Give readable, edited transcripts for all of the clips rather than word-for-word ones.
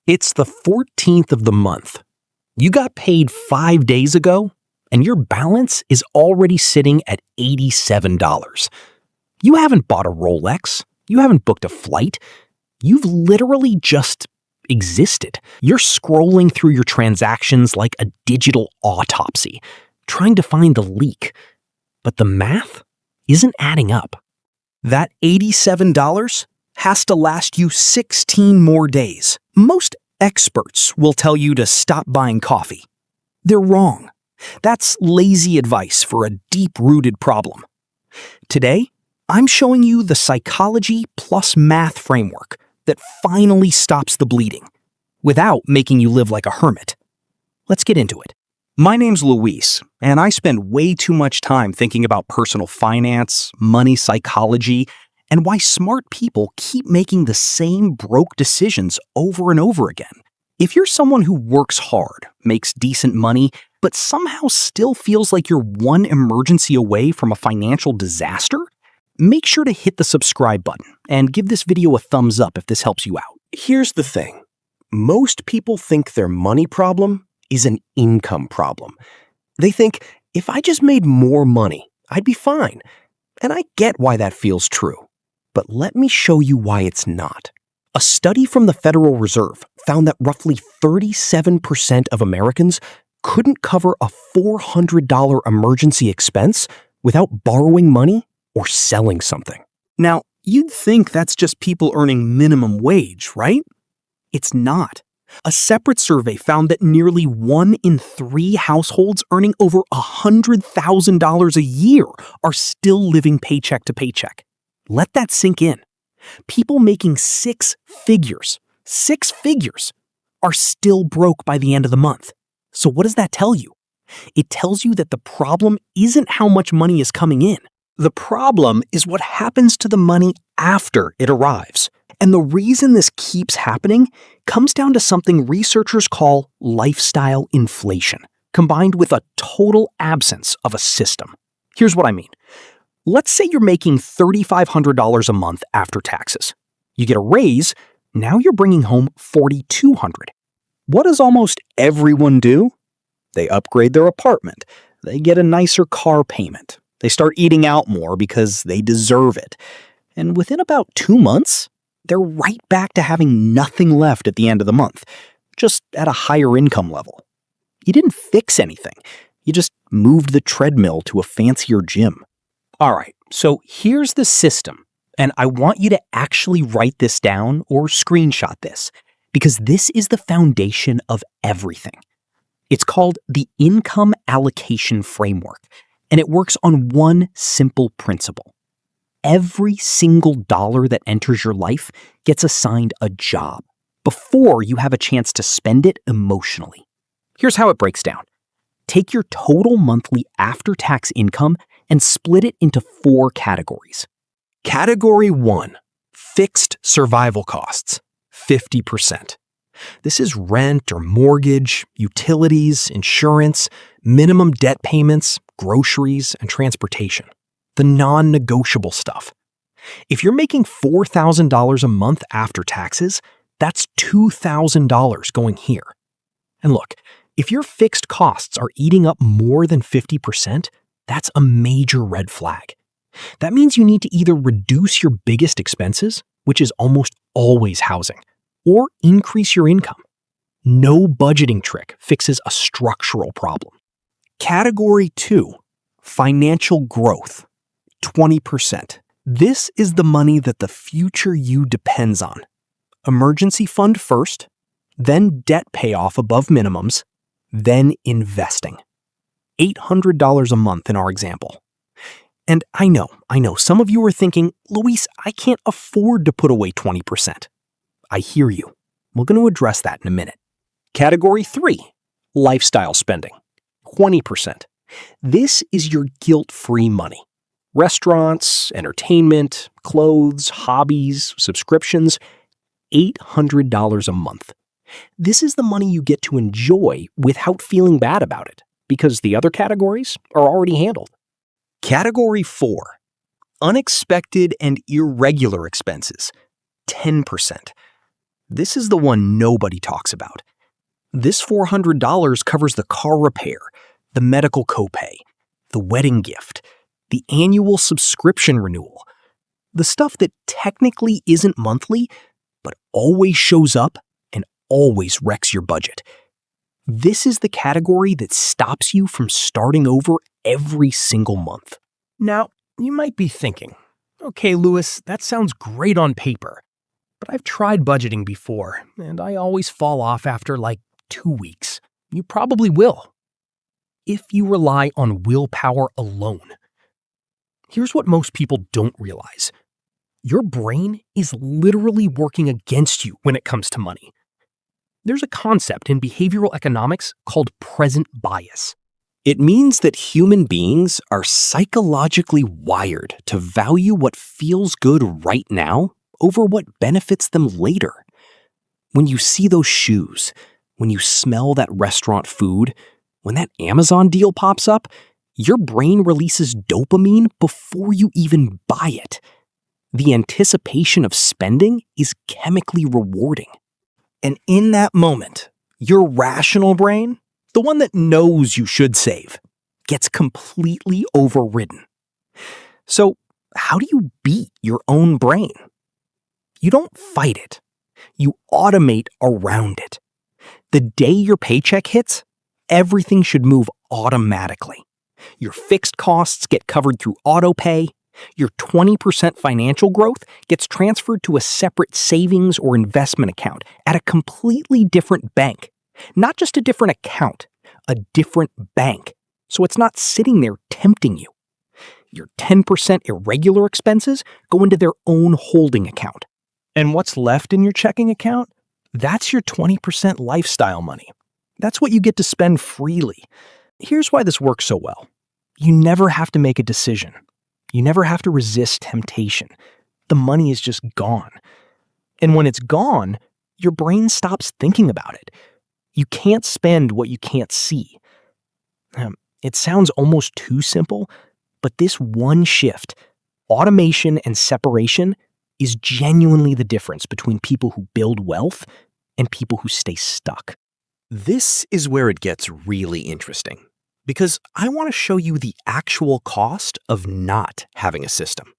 It's the 14th of the month. You got paid 5 days ago, and your balance is already sitting at $87. You haven't bought a Rolex. You haven't booked a flight. You've literally just existed. You're scrolling through your transactions like a digital autopsy, trying to find the leak. But the math isn't adding up. That $87 has to last you 16 more days. Most experts will tell you to stop buying coffee. They're wrong. That's lazy advice for a deep-rooted problem. Today, I'm showing you the psychology plus math framework that finally stops the bleeding without making you live like a hermit. Let's get into it. My name's Luis, and I spend way too much time thinking about personal finance, money psychology, and why smart people keep making the same broke decisions over and over again. If you're someone who works hard, makes decent money, but somehow still feels like you're one emergency away from a financial disaster, make sure to hit the subscribe button and give this video a thumbs up if this helps you out. Here's the thing. Most people think their money problem is an income problem. They think, if I just made more money, I'd be fine. And I get why that feels true. But let me show you why it's not. A study from the Federal Reserve found that roughly 37% of Americans couldn't cover a $400 emergency expense without borrowing money or selling something. Now, you'd think that's just people earning minimum wage, right? It's not. A separate survey found that nearly 1 in 3 households earning over $100,000 a year are still living paycheck to paycheck. Let that sink in. People making six figures, are still broke by the end of the month. So what does that tell you? It tells you that the problem isn't how much money is coming in. The problem is what happens to the money after it arrives. And the reason this keeps happening comes down to something researchers call lifestyle inflation, combined with a total absence of a system. Here's what I mean. Let's say you're making $3,500 a month after taxes. You get a raise, now you're bringing home $4,200. What does almost everyone do? They upgrade their apartment. They get a nicer car payment. They start eating out more because they deserve it. And within about 2 months, they're right back to having nothing left at the end of the month, just at a higher income level. You didn't fix anything. You just moved the treadmill to a fancier gym. All right, so here's the system, and I want you to actually write this down or screenshot this, because this is the foundation of everything. It's called the Income Allocation Framework, and it works on one simple principle. Every single dollar that enters your life gets assigned a job before you have a chance to spend it emotionally. Here's how it breaks down. Take your total monthly after-tax income and split it into 4 categories. Category 1, fixed survival costs, 50%. This is rent or mortgage, utilities, insurance, minimum debt payments, groceries, and transportation. The non-negotiable stuff. If you're making $4,000 a month after taxes, that's $2,000 going here. And look, if your fixed costs are eating up more than 50%, that's a major red flag. That means you need to either reduce your biggest expenses, which is almost always housing, or increase your income. No budgeting trick fixes a structural problem. Category 2, financial growth, 20%. This is the money that the future you depends on. Emergency fund first, then debt payoff above minimums, then investing. $800 a month in our example. And I know, some of you are thinking, Luis, I can't afford to put away 20%. I hear you. We're going to address that in a minute. Category 3, lifestyle spending, 20%. This is your guilt-free money. Restaurants, entertainment, clothes, hobbies, subscriptions, $800 a month. This is the money you get to enjoy without feeling bad about it, because the other categories are already handled. Category 4, unexpected and irregular expenses, 10%. This is the one nobody talks about. This $400 covers the car repair, the medical copay, the wedding gift, the annual subscription renewal, the stuff that technically isn't monthly, but always shows up and always wrecks your budget. This is the category that stops you from starting over every single month. Now, you might be thinking, okay, Lewis, that sounds great on paper, but I've tried budgeting before, and I always fall off after like 2 weeks. You probably will, if you rely on willpower alone. Here's what most people don't realize. Your brain is literally working against you when it comes to money. There's a concept in behavioral economics called present bias. It means that human beings are psychologically wired to value what feels good right now over what benefits them later. When you see those shoes, when you smell that restaurant food, when that Amazon deal pops up, your brain releases dopamine before you even buy it. The anticipation of spending is chemically rewarding. And in that moment, your rational brain, the one that knows you should save, gets completely overridden. So, how do you beat your own brain? You don't fight it. You automate around it. The day your paycheck hits, everything should move automatically. Your fixed costs get covered through autopay. Your 20% financial growth gets transferred to a separate savings or investment account at a completely different bank. Not just a different account, a different bank. So it's not sitting there tempting you. Your 10% irregular expenses go into their own holding account. And what's left in your checking account? That's your 20% lifestyle money. That's what you get to spend freely. Here's why this works so well. You never have to make a decision. You never have to resist temptation. The money is just gone. And when it's gone, your brain stops thinking about it. You can't spend what you can't see. It sounds almost too simple, but this one shift, automation and separation, is genuinely the difference between people who build wealth and people who stay stuck. This is where it gets really interesting, because I want to show you the actual cost of not having a system.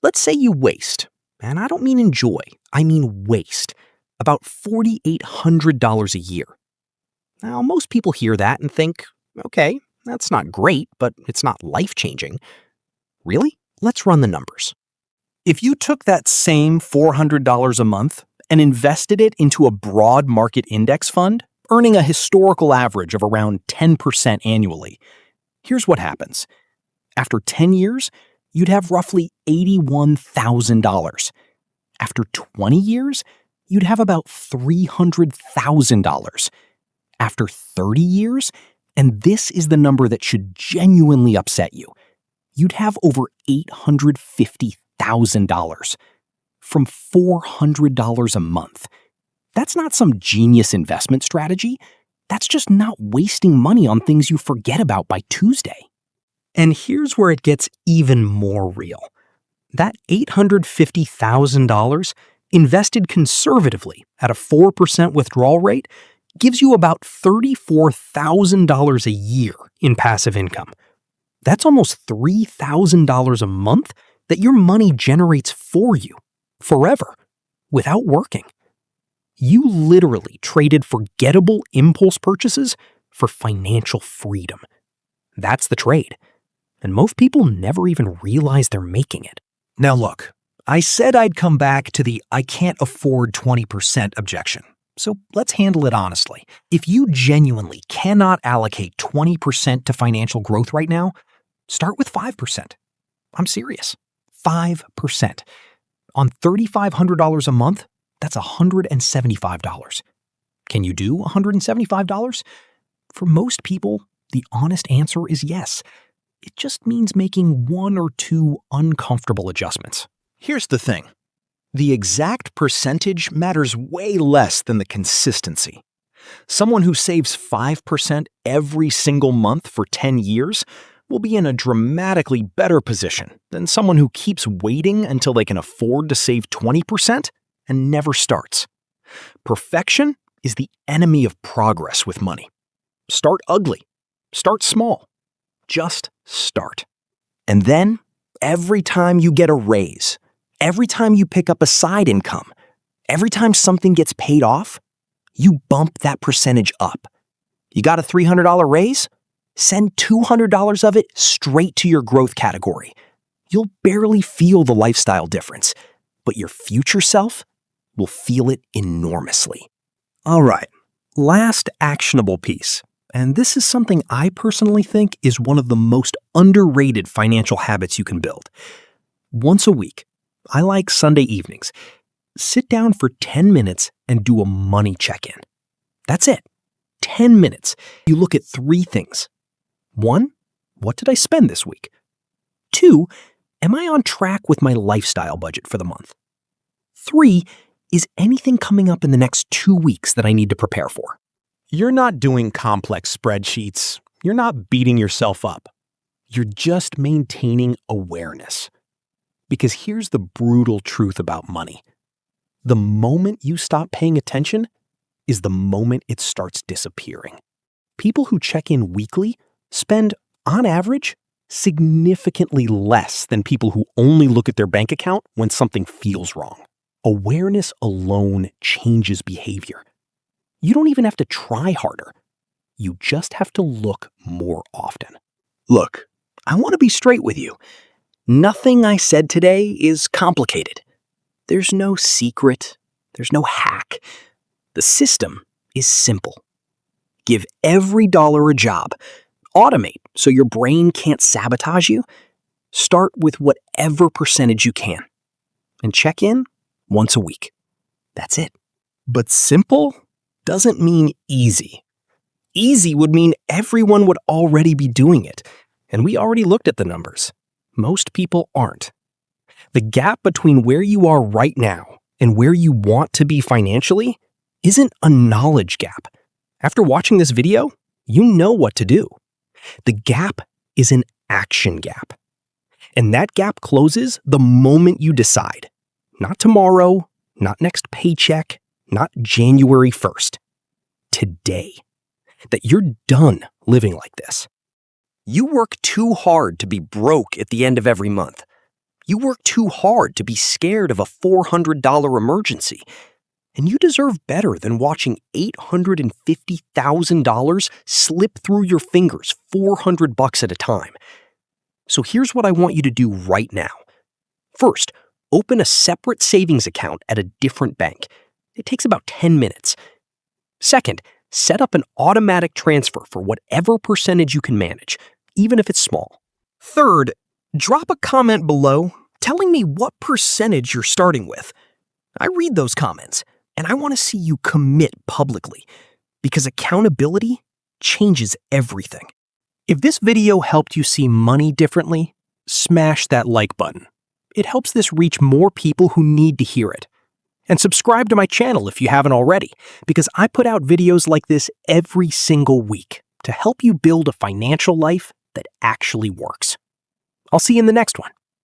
Let's say you waste, and I don't mean enjoy, I mean waste, about $4,800 a year. Now, most people hear that and think, okay, that's not great, but it's not life-changing. Really? Let's run the numbers. If you took that same $400 a month and invested it into a broad market index fund, earning a historical average of around 10% annually, here's what happens. After 10 years, you'd have roughly $81,000. After 20 years, you'd have about $300,000. After 30 years, and this is the number that should genuinely upset you, you'd have over $850,000 from $400 a month. That's not some genius investment strategy. That's just not wasting money on things you forget about by Tuesday. And here's where it gets even more real. That $850,000 invested conservatively at a 4% withdrawal rate gives you about $34,000 a year in passive income. That's almost $3,000 a month that your money generates for you, forever, without working. You literally traded forgettable impulse purchases for financial freedom. That's the trade. And most people never even realize they're making it. Now look, I said I'd come back to the I can't afford 20% objection. So let's handle it honestly. If you genuinely cannot allocate 20% to financial growth right now, start with 5%. I'm serious. 5%. On $3,500 a month, that's $175. Can you do $175? For most people, the honest answer is yes. It just means making one or two uncomfortable adjustments. Here's the thing. The exact percentage matters way less than the consistency. Someone who saves 5% every single month for 10 years will be in a dramatically better position than someone who keeps waiting until they can afford to save 20% and never starts. Perfection is the enemy of progress with money. Start ugly. Start small. Just start. And then, every time you get a raise, every time you pick up a side income, every time something gets paid off, you bump that percentage up. You got a $300 raise? Send $200 of it straight to your growth category. You'll barely feel the lifestyle difference, but your future self will feel it enormously. All right, last actionable piece. And this is something I personally think is one of the most underrated financial habits you can build. Once a week, I like Sunday evenings, sit down for 10 minutes and do a money check-in. That's it. 10 minutes. You look at 3 things. 1, what did I spend this week? 2, am I on track with my lifestyle budget for the month? 3, is anything coming up in the next 2 weeks that I need to prepare for? You're not doing complex spreadsheets. You're not beating yourself up. You're just maintaining awareness. Because here's the brutal truth about money. The moment you stop paying attention is the moment it starts disappearing. People who check in weekly spend, on average, significantly less than people who only look at their bank account when something feels wrong. Awareness alone changes behavior. You don't even have to try harder. You just have to look more often. Look, I want to be straight with you. Nothing I said today is complicated. There's no secret. There's no hack. The system is simple. Give every dollar a job. Automate so your brain can't sabotage you. Start with whatever percentage you can. And check in once a week. That's it. But simple doesn't mean easy. Easy would mean everyone would already be doing it. And we already looked at the numbers. Most people aren't. The gap between where you are right now and where you want to be financially isn't a knowledge gap. After watching this video, you know what to do. The gap is an action gap. And that gap closes the moment you decide. Not tomorrow, not next paycheck, not January 1st. Today. That you're done living like this. You work too hard to be broke at the end of every month. You work too hard to be scared of a $400 emergency. And you deserve better than watching $850,000 slip through your fingers $400 at a time. So here's what I want you to do right now. First, open a separate savings account at a different bank. It takes about 10 minutes. Second, set up an automatic transfer for whatever percentage you can manage, even if it's small. Third, drop a comment below telling me what percentage you're starting with. I read those comments, and I want to see you commit publicly, because accountability changes everything. If this video helped you see money differently, smash that like button. It helps this reach more people who need to hear it. And subscribe to my channel if you haven't already, because I put out videos like this every single week to help you build a financial life that actually works. I'll see you in the next one.